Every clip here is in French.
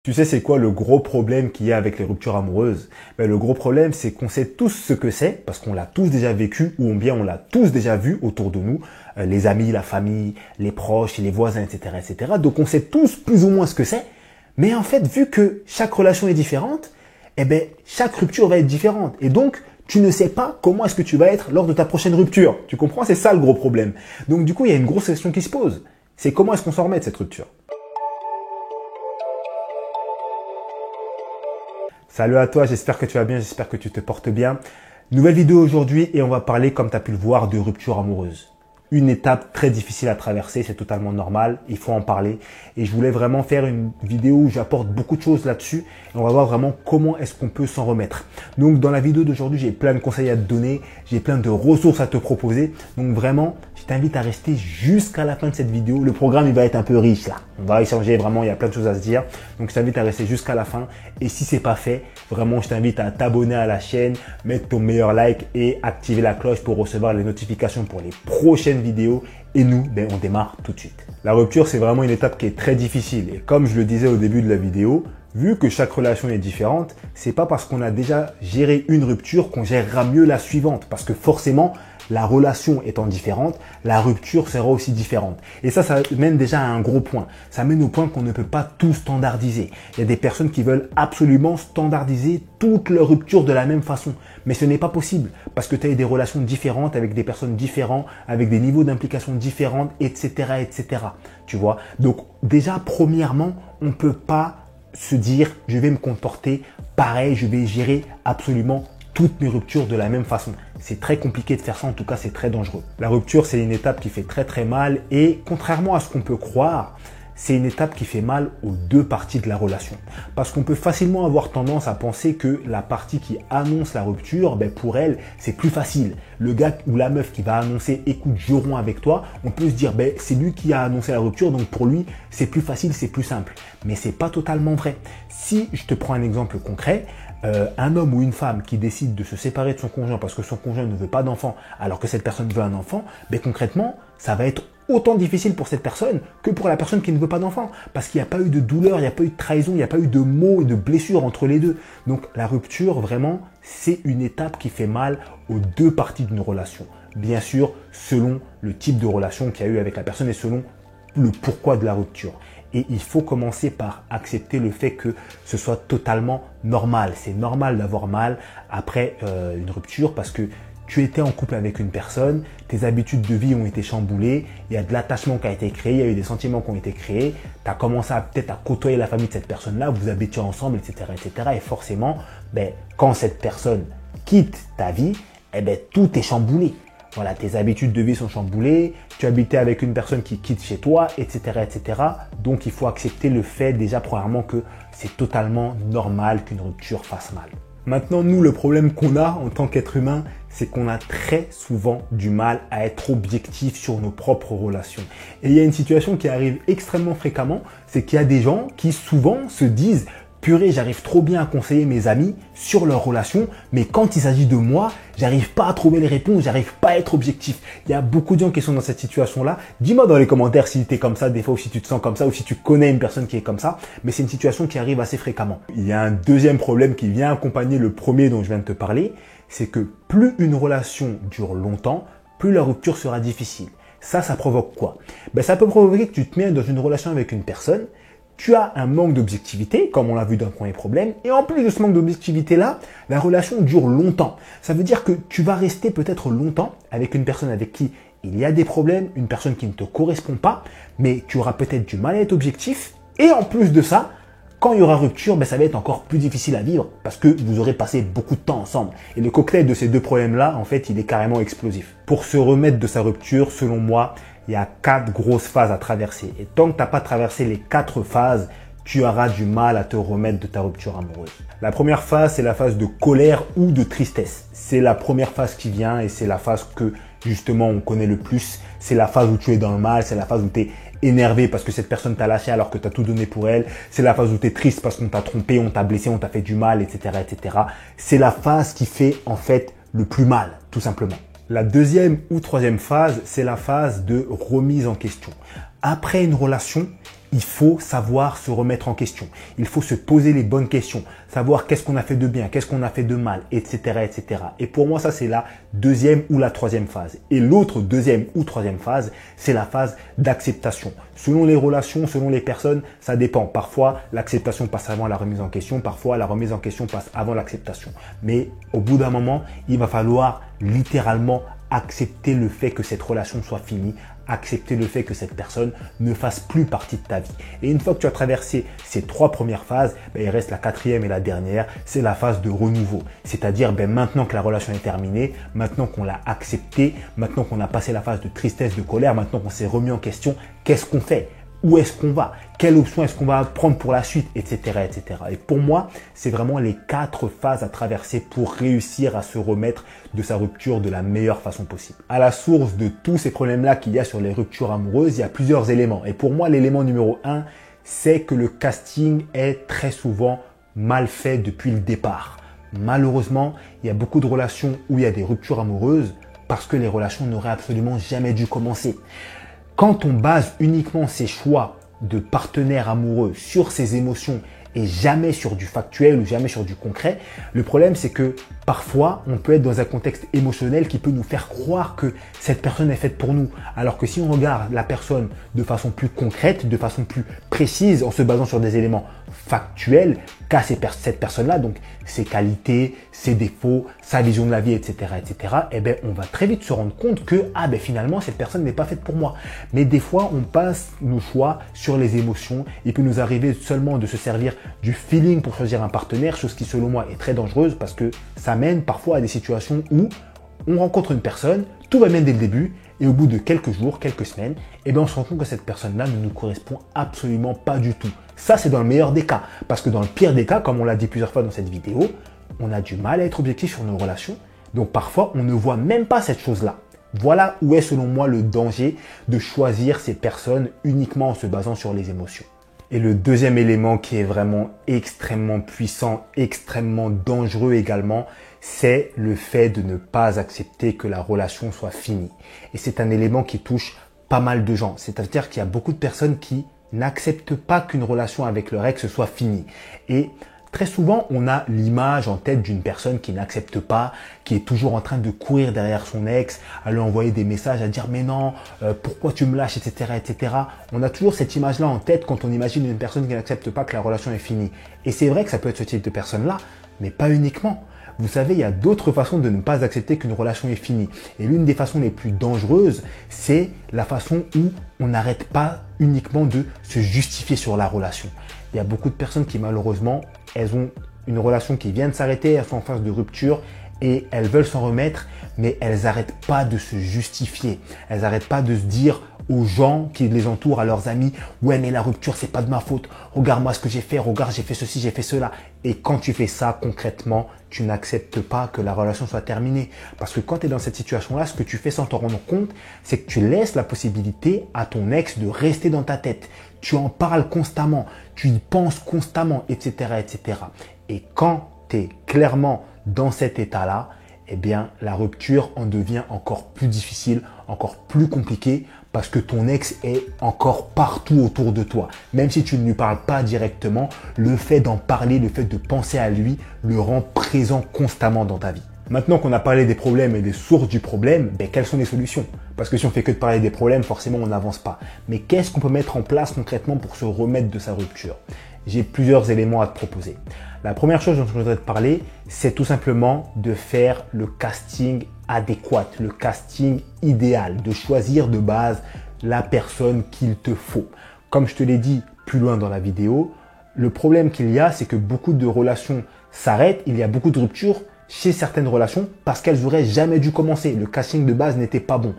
Tu sais, c'est quoi le gros problème qu'il y a avec les ruptures amoureuses? Le gros problème, c'est qu'on sait tous ce que c'est, parce qu'on l'a tous déjà vécu, ou bien on l'a tous déjà vu autour de nous, les amis, la famille, les proches, les voisins, etc., etc. Donc on sait tous plus ou moins ce que c'est, mais en fait, vu que chaque relation est différente, chaque rupture va être différente. Et donc, tu ne sais pas comment est-ce que tu vas être lors de ta prochaine rupture. Tu comprends? C'est ça le gros problème. Donc du coup, il y a une grosse question qui se pose. C'est comment est-ce qu'on s'en remet de cette rupture? Salut à toi, j'espère que tu vas bien, j'espère que tu te portes bien. Nouvelle vidéo aujourd'hui et on va parler, comme tu as pu le voir, de rupture amoureuse. Une étape très difficile à traverser, c'est totalement normal, il faut en parler. Et je voulais vraiment faire une vidéo où j'apporte beaucoup de choses là-dessus et on va voir vraiment comment est-ce qu'on peut s'en remettre. Donc dans la vidéo d'aujourd'hui, j'ai plein de conseils à te donner, j'ai plein de ressources à te proposer. Donc vraiment, je t'invite à rester jusqu'à la fin de cette vidéo. Le programme, il va être un peu riche là. On va échanger vraiment, il y a plein de choses à se dire. Donc je t'invite à rester jusqu'à la fin. Et si c'est pas fait, vraiment, je t'invite à t'abonner à la chaîne, mettre ton meilleur like et activer la cloche pour recevoir les notifications pour les prochaines vidéos. Et nous, on démarre tout de suite. La rupture, c'est vraiment une étape qui est très difficile. Et comme je le disais au début de la vidéo, vu que chaque relation est différente, c'est pas parce qu'on a déjà géré une rupture qu'on gérera mieux la suivante. Parce que forcément, la relation étant différente, la rupture sera aussi différente. Et ça mène déjà à un gros point. Ça mène au point qu'on ne peut pas tout standardiser. Il y a des personnes qui veulent absolument standardiser toutes leurs ruptures de la même façon. Mais ce n'est pas possible parce que tu as eu des relations différentes avec des personnes différentes, avec des niveaux d'implication différents, etc., etc. Tu vois? Donc déjà, premièrement, on ne peut pas se dire je vais me comporter pareil, je vais gérer absolument toutes mes ruptures de la même façon. C'est très compliqué de faire ça, en tout cas c'est très dangereux. La rupture, c'est une étape qui fait très très mal et contrairement à ce qu'on peut croire, c'est une étape qui fait mal aux deux parties de la relation. Parce qu'on peut facilement avoir tendance à penser que la partie qui annonce la rupture, pour elle, c'est plus facile. Le gars ou la meuf qui va annoncer « écoute, je romps avec toi », on peut se dire « c'est lui qui a annoncé la rupture, donc pour lui, c'est plus facile, c'est plus simple ». Mais c'est pas totalement vrai. Si je te prends un exemple concret, un homme ou une femme qui décide de se séparer de son conjoint parce que son conjoint ne veut pas d'enfant alors que cette personne veut un enfant, concrètement, ça va être autant difficile pour cette personne que pour la personne qui ne veut pas d'enfant. Parce qu'il n'y a pas eu de douleur, il n'y a pas eu de trahison, il n'y a pas eu de mots et de blessures entre les deux. Donc la rupture, vraiment, c'est une étape qui fait mal aux deux parties d'une relation. Bien sûr, selon le type de relation qu'il y a eu avec la personne et selon le pourquoi de la rupture. Et il faut commencer par accepter le fait que ce soit totalement normal. C'est normal d'avoir mal après une rupture parce que tu étais en couple avec une personne, tes habitudes de vie ont été chamboulées, il y a de l'attachement qui a été créé, il y a eu des sentiments qui ont été créés, tu as commencé peut-être à côtoyer la famille de cette personne-là, vous habitiez ensemble, etc., etc. Et forcément, quand cette personne quitte ta vie, tout est chamboulé. Voilà, tes habitudes de vie sont chamboulées, tu habitais avec une personne qui quitte chez toi, etc., etc. Donc, il faut accepter le fait déjà, premièrement, que c'est totalement normal qu'une rupture fasse mal. Maintenant, nous, le problème qu'on a en tant qu'être humain, c'est qu'on a très souvent du mal à être objectif sur nos propres relations. Et il y a une situation qui arrive extrêmement fréquemment, c'est qu'il y a des gens qui souvent se disent purée, j'arrive trop bien à conseiller mes amis sur leurs relations, mais quand il s'agit de moi, j'arrive pas à trouver les réponses, j'arrive pas à être objectif. Il y a beaucoup de gens qui sont dans cette situation-là. Dis-moi dans les commentaires si tu es comme ça, des fois, ou si tu te sens comme ça, ou si tu connais une personne qui est comme ça, mais c'est une situation qui arrive assez fréquemment. Il y a un deuxième problème qui vient accompagner le premier dont je viens de te parler, c'est que plus une relation dure longtemps, plus la rupture sera difficile. Ça provoque quoi? Ça peut provoquer que tu te mets dans une relation avec une personne, tu as un manque d'objectivité, comme on l'a vu dans le premier problème, et en plus de ce manque d'objectivité-là, la relation dure longtemps. Ça veut dire que tu vas rester peut-être longtemps avec une personne avec qui il y a des problèmes, une personne qui ne te correspond pas, mais tu auras peut-être du mal à être objectif, et en plus de ça, quand il y aura rupture, ça va être encore plus difficile à vivre parce que vous aurez passé beaucoup de temps ensemble. Et le cocktail de ces deux problèmes-là, en fait, il est carrément explosif. Pour se remettre de sa rupture, selon moi, il y a 4 grosses phases à traverser. Et tant que tu n'as pas traversé les 4 phases, tu auras du mal à te remettre de ta rupture amoureuse. La première phase, c'est la phase de colère ou de tristesse. C'est la première phase qui vient et c'est la phase que justement on connaît le plus. C'est la phase où tu es dans le mal, c'est la phase où tu es énervé parce que cette personne t'a lâché alors que tu as tout donné pour elle. C'est la phase où tu es triste parce qu'on t'a trompé, on t'a blessé, on t'a fait du mal, etc., etc. C'est la phase qui fait en fait le plus mal, tout simplement. La deuxième ou troisième phase, c'est la phase de remise en question. Après une relation, il faut savoir se remettre en question. Il faut se poser les bonnes questions, savoir qu'est-ce qu'on a fait de bien, qu'est-ce qu'on a fait de mal, etc., etc. Et pour moi, ça, c'est la deuxième ou la troisième phase. Et l'autre deuxième ou troisième phase, c'est la phase d'acceptation. Selon les relations, selon les personnes, ça dépend. Parfois, l'acceptation passe avant la remise en question. Parfois, la remise en question passe avant l'acceptation. Mais au bout d'un moment, il va falloir littéralement accepter le fait que cette relation soit finie, accepter le fait que cette personne ne fasse plus partie de ta vie. Et une fois que tu as traversé ces trois premières phases, il reste la quatrième et la dernière, c'est la phase de renouveau. C'est-à-dire maintenant que la relation est terminée, maintenant qu'on l'a acceptée, maintenant qu'on a passé la phase de tristesse, de colère, maintenant qu'on s'est remis en question, qu'est-ce qu'on fait ? Où est-ce qu'on va? Quelle option est-ce qu'on va prendre pour la suite, etc., etc. Et pour moi, c'est vraiment les 4 phases à traverser pour réussir à se remettre de sa rupture de la meilleure façon possible. À la source de tous ces problèmes-là qu'il y a sur les ruptures amoureuses, il y a plusieurs éléments. Et pour moi, l'élément numéro 1, c'est que le casting est très souvent mal fait depuis le départ. Malheureusement, il y a beaucoup de relations où il y a des ruptures amoureuses parce que les relations n'auraient absolument jamais dû commencer. Quand on base uniquement ses choix de partenaire amoureux sur ses émotions et jamais sur du factuel ou jamais sur du concret, le problème c'est que parfois on peut être dans un contexte émotionnel qui peut nous faire croire que cette personne est faite pour nous. Alors que si on regarde la personne de façon plus concrète, de façon plus précise, en se basant sur des éléments factuels qu'a cette personne-là, donc ses qualités, ses défauts, sa vision de la vie, etc., etc., on va très vite se rendre compte que finalement cette personne n'est pas faite pour moi. Mais des fois, on passe nos choix sur les émotions. Il peut nous arriver seulement de se servir du feeling pour choisir un partenaire, chose qui selon moi est très dangereuse parce que ça mène parfois à des situations où on rencontre une personne, tout va bien dès le début, et au bout de quelques jours, quelques semaines, on se rend compte que cette personne-là ne nous correspond absolument pas du tout. Ça, c'est dans le meilleur des cas. Parce que dans le pire des cas, comme on l'a dit plusieurs fois dans cette vidéo, on a du mal à être objectif sur nos relations. Donc parfois, on ne voit même pas cette chose-là. Voilà où est selon moi le danger de choisir ces personnes uniquement en se basant sur les émotions. Et le deuxième élément qui est vraiment extrêmement puissant, extrêmement dangereux également, c'est le fait de ne pas accepter que la relation soit finie. Et c'est un élément qui touche pas mal de gens. C'est-à-dire qu'il y a beaucoup de personnes qui n'acceptent pas qu'une relation avec leur ex soit finie. Et très souvent, on a l'image en tête d'une personne qui n'accepte pas, qui est toujours en train de courir derrière son ex, à lui envoyer des messages, à dire « mais non, pourquoi tu me lâches, etc. etc. » On a toujours cette image-là en tête quand on imagine une personne qui n'accepte pas que la relation est finie. Et c'est vrai que ça peut être ce type de personne-là, mais pas uniquement. Vous savez, il y a d'autres façons de ne pas accepter qu'une relation est finie. Et l'une des façons les plus dangereuses, c'est la façon où on n'arrête pas uniquement de se justifier sur la relation. Il y a beaucoup de personnes qui malheureusement, elles ont une relation qui vient de s'arrêter, elles sont en phase de rupture et elles veulent s'en remettre, mais elles n'arrêtent pas de se justifier. Elles n'arrêtent pas de se dire aux gens qui les entourent, à leurs amis, ouais mais la rupture c'est pas de ma faute, regarde-moi ce que j'ai fait, regarde j'ai fait ceci, j'ai fait cela. Et quand tu fais ça concrètement, tu n'acceptes pas que la relation soit terminée. Parce que quand tu es dans cette situation-là, ce que tu fais sans t'en rendre compte, c'est que tu laisses la possibilité à ton ex de rester dans ta tête. Tu en parles constamment, tu y penses constamment, etc., etc. Et quand tu es clairement dans cet état-là, la rupture en devient encore plus difficile, encore plus compliquée parce que ton ex est encore partout autour de toi. Même si tu ne lui parles pas directement, le fait d'en parler, le fait de penser à lui, le rend présent constamment dans ta vie. Maintenant qu'on a parlé des problèmes et des sources du problème, quelles sont les solutions? Parce que si on fait que de parler des problèmes, forcément on n'avance pas. Mais qu'est-ce qu'on peut mettre en place concrètement pour se remettre de sa rupture? J'ai plusieurs éléments à te proposer. La première chose dont je voudrais te parler, c'est tout simplement de faire le casting adéquat, le casting idéal, de choisir de base la personne qu'il te faut. Comme je te l'ai dit plus loin dans la vidéo, le problème qu'il y a, c'est que beaucoup de relations s'arrêtent, il y a beaucoup de ruptures chez certaines relations parce qu'elles n'auraient jamais dû commencer. Le casting de base n'était pas bon.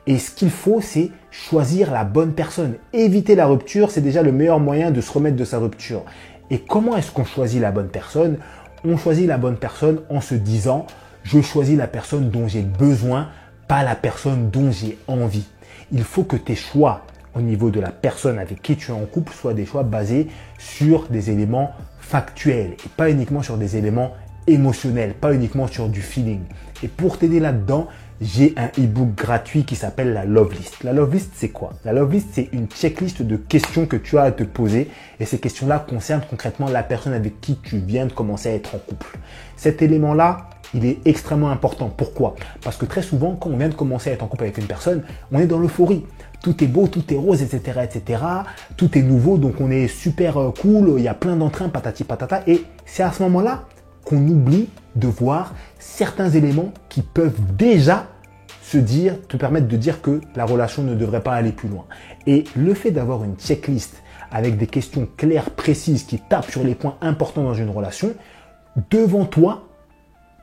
Et ce qu'il faut, c'est choisir la bonne personne. Éviter la rupture, c'est déjà le meilleur moyen de se remettre de sa rupture. Et comment est-ce qu'on choisit la bonne personne? On choisit la bonne personne en se disant « je choisis la personne dont j'ai besoin, pas la personne dont j'ai envie ». Il faut que tes choix au niveau de la personne avec qui tu es en couple soient des choix basés sur des éléments factuels et pas uniquement sur des éléments émotionnel, pas uniquement sur du feeling. Et pour t'aider là-dedans, j'ai un e-book gratuit qui s'appelle la Love List. La Love List, c'est quoi? La Love List, c'est une checklist de questions que tu as à te poser et ces questions-là concernent concrètement la personne avec qui tu viens de commencer à être en couple. Cet élément-là, il est extrêmement important. Pourquoi? Parce que très souvent, quand on vient de commencer à être en couple avec une personne, on est dans l'euphorie. Tout est beau, tout est rose, etc., etc. Tout est nouveau, donc on est super cool, il y a plein d'entrain, patati patata. Et c'est à ce moment-là qu'on oublie de voir certains éléments qui peuvent déjà te permettre de dire que la relation ne devrait pas aller plus loin. Et le fait d'avoir une checklist avec des questions claires, précises, qui tapent sur les points importants dans une relation, devant toi,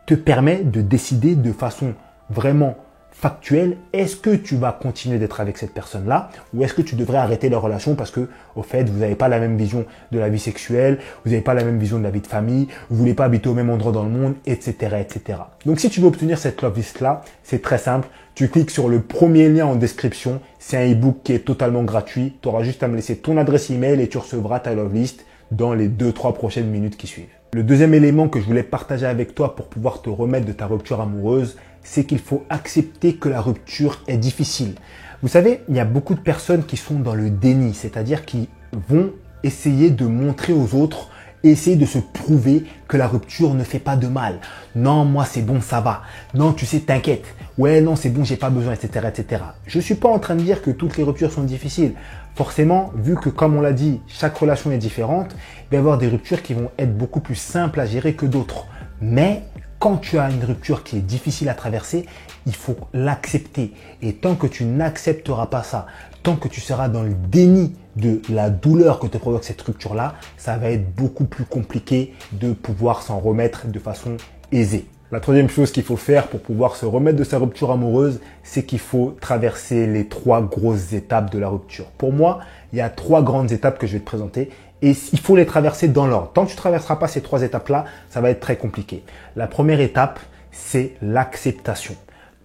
te permet de décider de façon vraiment factuelle, est-ce que tu vas continuer d'être avec cette personne-là ou est-ce que tu devrais arrêter leur relation parce que, au fait, vous n'avez pas la même vision de la vie sexuelle, vous n'avez pas la même vision de la vie de famille, vous voulez pas habiter au même endroit dans le monde, etc., etc. Donc, si tu veux obtenir cette love list-là, c'est très simple. Tu cliques sur le premier lien en description. C'est un e-book qui est totalement gratuit. Tu auras juste à me laisser ton adresse email et tu recevras ta love list dans les 2-3 prochaines minutes qui suivent. Le deuxième élément que je voulais partager avec toi pour pouvoir te remettre de ta rupture amoureuse, c'est qu'il faut accepter que la rupture est difficile. Vous savez, il y a beaucoup de personnes qui sont dans le déni, c'est-à-dire qui vont essayer de montrer aux autres, essayer de se prouver que la rupture ne fait pas de mal. Non, moi c'est bon, ça va. Non, tu sais, t'inquiète. Ouais, non, c'est bon, j'ai pas besoin, etc., etc. Je suis pas en train de dire que toutes les ruptures sont difficiles. Forcément, vu que comme on l'a dit, chaque relation est différente, il va y avoir des ruptures qui vont être beaucoup plus simples à gérer que d'autres. Mais quand tu as une rupture qui est difficile à traverser, il faut l'accepter. Et tant que tu n'accepteras pas ça, tant que tu seras dans le déni de la douleur que te provoque cette rupture-là, ça va être beaucoup plus compliqué de pouvoir s'en remettre de façon aisée. La troisième chose qu'il faut faire pour pouvoir se remettre de sa rupture amoureuse, c'est qu'il faut traverser les 3 grosses étapes de la rupture. Pour moi, il y a 3 grandes étapes que je vais te présenter et il faut les traverser dans l'ordre. Tant que tu ne traverseras pas ces 3 étapes-là, ça va être très compliqué. La première étape, c'est l'acceptation.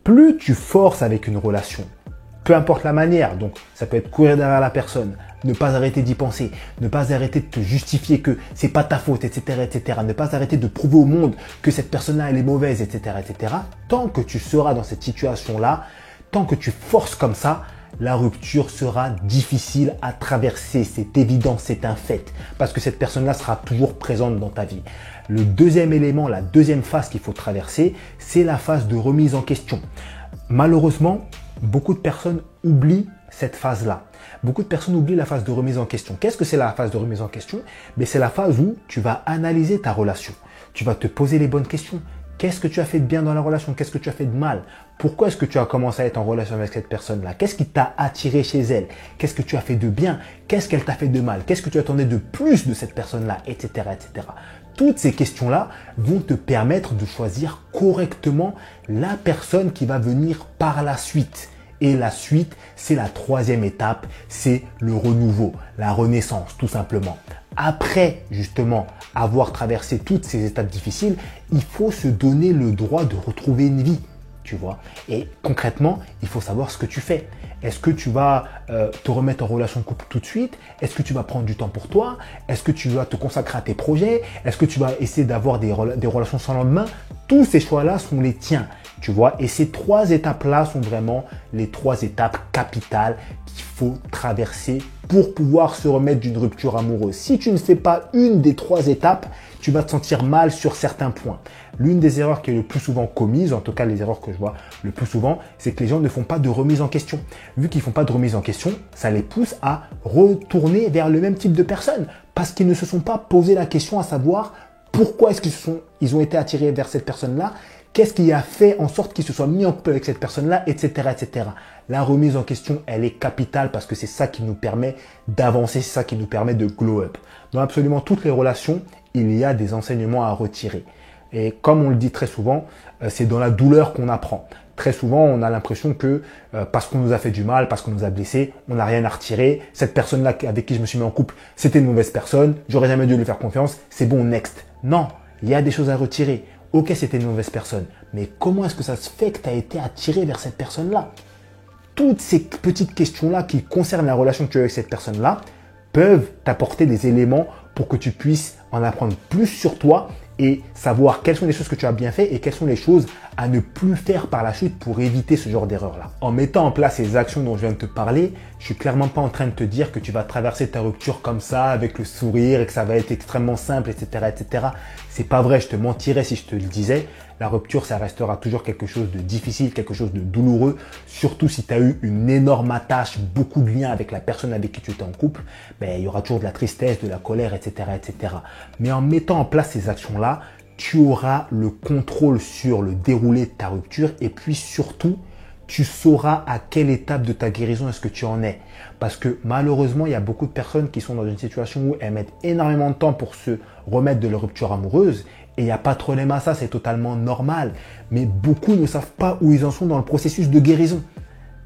Plus tu forces avec une relation, peu importe la manière, donc ça peut être courir derrière la personne, ne pas arrêter d'y penser, ne pas arrêter de te justifier que c'est pas ta faute, etc., etc., ne pas arrêter de prouver au monde que cette personne-là elle est mauvaise, etc., etc. Tant que tu seras dans cette situation-là, tant que tu forces comme ça, la rupture sera difficile à traverser, c'est évident, c'est un fait, parce que cette personne-là sera toujours présente dans ta vie. Le deuxième élément, la deuxième phase qu'il faut traverser, c'est la phase de remise en question. Malheureusement, beaucoup de personnes oublient cette phase-là. Beaucoup de personnes oublient la phase de remise en question. Qu'est-ce que c'est la phase de remise en question? C'est la phase où tu vas analyser ta relation. Tu vas te poser les bonnes questions. Qu'est-ce que tu as fait de bien dans la relation? Qu'est-ce que tu as fait de mal? Pourquoi est-ce que tu as commencé à être en relation avec cette personne-là? Qu'est-ce qui t'a attiré chez elle? Qu'est-ce que tu as fait de bien? Qu'est-ce qu'elle t'a fait de mal? Qu'est-ce que tu attendais de plus de cette personne-là? Etc., etc. Toutes ces questions-là vont te permettre de choisir correctement la personne qui va venir par la suite. Et la suite, c'est la troisième étape, c'est le renouveau, la renaissance tout simplement. Après justement avoir traversé toutes ces étapes difficiles, il faut se donner le droit de retrouver une vie, tu vois. Et concrètement, il faut savoir ce que tu fais. Est-ce que tu vas te remettre en relation de couple tout de suite? Est-ce que tu vas prendre du temps pour toi? Est-ce que tu vas te consacrer à tes projets? Est-ce que tu vas essayer d'avoir des relations sans lendemain? Tous ces choix-là sont les tiens, tu vois. Et ces 3 étapes-là sont vraiment les 3 étapes capitales qu'il faut traverser pour pouvoir se remettre d'une rupture amoureuse. Si tu ne fais pas une des 3 étapes, tu vas te sentir mal sur certains points. L'une des erreurs qui est le plus souvent commise, en tout cas les erreurs que je vois le plus souvent, c'est que les gens ne font pas de remise en question. Vu qu'ils ne font pas de remise en question, ça les pousse à retourner vers le même type de personne parce qu'ils ne se sont pas posé la question à savoir pourquoi est-ce qu'ils ont été attirés vers cette personne-là, qu'est-ce qui a fait en sorte qu'ils se soient mis en couple avec cette personne-là, etc., etc. La remise en question, elle est capitale parce que c'est ça qui nous permet d'avancer, c'est ça qui nous permet de glow up. Dans absolument toutes les relations, il y a des enseignements à retirer. Et comme on le dit très souvent, c'est dans la douleur qu'on apprend. Très souvent, on a l'impression que parce qu'on nous a fait du mal, parce qu'on nous a blessés, on n'a rien à retirer. Cette personne-là avec qui je me suis mis en couple, c'était une mauvaise personne. J'aurais jamais dû lui faire confiance. C'est bon, next. Non, il y a des choses à retirer. Ok, c'était une mauvaise personne. Mais comment est-ce que ça se fait que tu as été attiré vers cette personne-là? Toutes ces petites questions-là qui concernent la relation que tu as avec cette personne-là peuvent t'apporter des éléments pour que tu puisses en apprendre plus sur toi et savoir quelles sont les choses que tu as bien fait et quelles sont les choses à ne plus faire par la suite pour éviter ce genre d'erreur-là. En mettant en place les actions dont je viens de te parler, je suis clairement pas en train de te dire que tu vas traverser ta rupture comme ça, avec le sourire et que ça va être extrêmement simple, etc., etc. C'est pas vrai, je te mentirais si je te le disais. La rupture, ça restera toujours quelque chose de difficile, quelque chose de douloureux, surtout si tu as eu une énorme attache, beaucoup de liens avec la personne avec qui tu étais en couple, il y aura toujours de la tristesse, de la colère, etc., etc. Mais en mettant en place ces actions-là, tu auras le contrôle sur le déroulé de ta rupture et puis surtout, tu sauras à quelle étape de ta guérison est-ce que tu en es. Parce que malheureusement, il y a beaucoup de personnes qui sont dans une situation où elles mettent énormément de temps pour se remettre de leur rupture amoureuse. Et il n'y a pas de problème à ça, c'est totalement normal. Mais beaucoup ne savent pas où ils en sont dans le processus de guérison.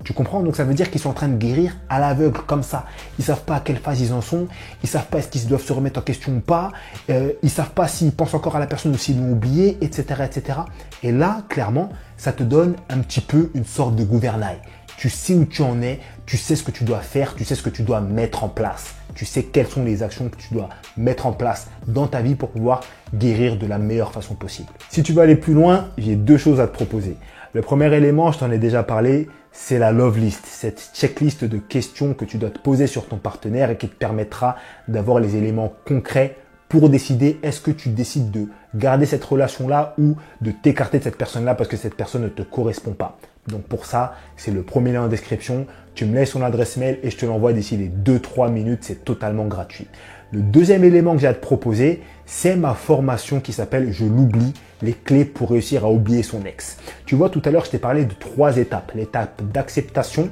Tu comprends? Donc ça veut dire qu'ils sont en train de guérir à l'aveugle comme ça. Ils savent pas à quelle phase ils en sont. Ils savent pas est-ce qu'ils doivent se remettre en question ou pas. Ils savent pas s'ils pensent encore à la personne ou s'ils l'ont oublié, etc., etc. Et là, clairement, ça te donne un petit peu une sorte de gouvernail. Tu sais où tu en es, tu sais ce que tu dois faire, tu sais ce que tu dois mettre en place. Tu sais quelles sont les actions que tu dois mettre en place dans ta vie pour pouvoir guérir de la meilleure façon possible. Si tu veux aller plus loin, j'ai deux choses à te proposer. Le premier élément, je t'en ai déjà parlé, c'est la love list, cette checklist de questions que tu dois te poser sur ton partenaire et qui te permettra d'avoir les éléments concrets pour décider est-ce que tu décides de garder cette relation-là ou de t'écarter de cette personne-là parce que cette personne ne te correspond pas. Donc pour ça, c'est le premier lien en description. Tu me laisses ton adresse mail et je te l'envoie d'ici les 2-3 minutes. C'est totalement gratuit. Le deuxième élément que j'ai à te proposer, c'est ma formation qui s'appelle « Je l'oublie, les clés pour réussir à oublier son ex ». Tu vois, tout à l'heure, je t'ai parlé de 3 étapes. L'étape d'acceptation,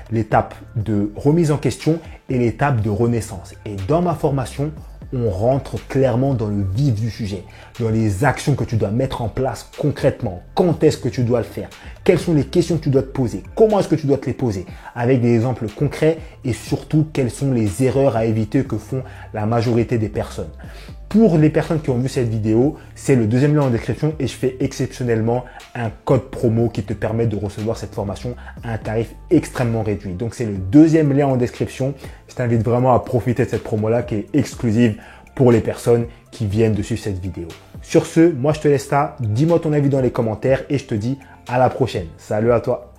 l'étape de remise en question et l'étape de renaissance. Et dans ma formation, on rentre clairement dans le vif du sujet, dans les actions que tu dois mettre en place concrètement. Quand est-ce que tu dois le faire? Quelles sont les questions que tu dois te poser? Comment est-ce que tu dois te les poser? Avec des exemples concrets et surtout, quelles sont les erreurs à éviter que font la majorité des personnes. Pour les personnes qui ont vu cette vidéo, c'est le deuxième lien en description et je fais exceptionnellement un code promo qui te permet de recevoir cette formation à un tarif extrêmement réduit. Donc c'est le deuxième lien en description. Je t'invite vraiment à profiter de cette promo-là qui est exclusive pour les personnes qui viennent de suivre cette vidéo. Sur ce, moi je te laisse là. Dis-moi ton avis dans les commentaires et je te dis à la prochaine. Salut à toi.